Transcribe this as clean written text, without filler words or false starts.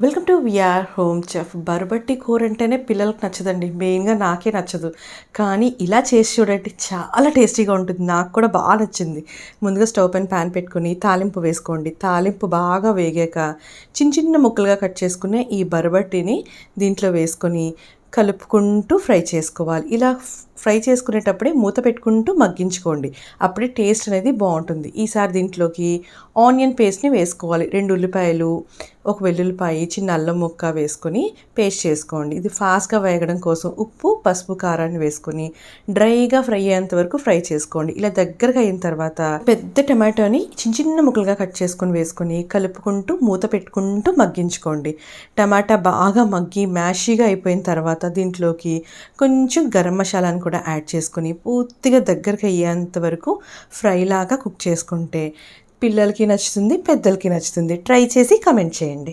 Welcome to VR home chef. బరబట్టి కూర అంటేనే పిల్లలకు నచ్చదండి. మెయిన్గా నాకే నచ్చదు. కానీ ఇలా చేసి చూడండి, చాలా టేస్టీగా ఉంటుంది. నాకు కూడా బాగా నచ్చింది. ముందుగా స్టవ్ పైన ప్యాన్ పెట్టుకొని తాలింపు వేసుకోండి. తాలింపు బాగా వేగాక చిన్న చిన్న ముక్కలుగా కట్ చేసుకునే ఈ బరబట్టిని దీంట్లో వేసుకొని కలుపుకుంటూ ఫ్రై చేసుకోవాలి. ఇలా ఫ్రై చేసుకునేటప్పుడే మూత పెట్టుకుంటూ మగ్గించుకోండి. అప్పుడే టేస్ట్ అనేది బాగుంటుంది. ఈసారి దీంట్లోకి ఆనియన్ పేస్ట్ని వేసుకోవాలి. 2 ఉల్లిపాయలు, 1 వెల్లుల్లిపాయ, చిన్న అల్లం ముక్క వేసుకొని పేస్ట్ చేసుకోండి. ఇది ఫాస్ట్గా వేగడం కోసం ఉప్పు, పసుపు, కారాన్ని వేసుకొని డ్రైగా ఫ్రై అయ్యేంత వరకు ఫ్రై చేసుకోండి. ఇలా దగ్గరగా అయిన తర్వాత పెద్ద టమాటోని చిన్న చిన్న ముక్కలుగా కట్ చేసుకొని వేసుకొని కలుపుకుంటూ మూత పెట్టుకుంటూ మగ్గించుకోండి. టమాటా బాగా మగ్గి మ్యాషీగా అయిపోయిన తర్వాత దీంట్లోకి కొంచెం గరం మసాలాను కూడా యాడ్ చేసుకొని పూర్తిగా దగ్గరికి అయ్యేంత వరకు ఫ్రై లాగా కుక్ చేసుకుంటే పిల్లలకి నచ్చుతుంది, పెద్దలకి నచ్చుతుంది. ట్రై చేసి కమెంట్ చేయండి.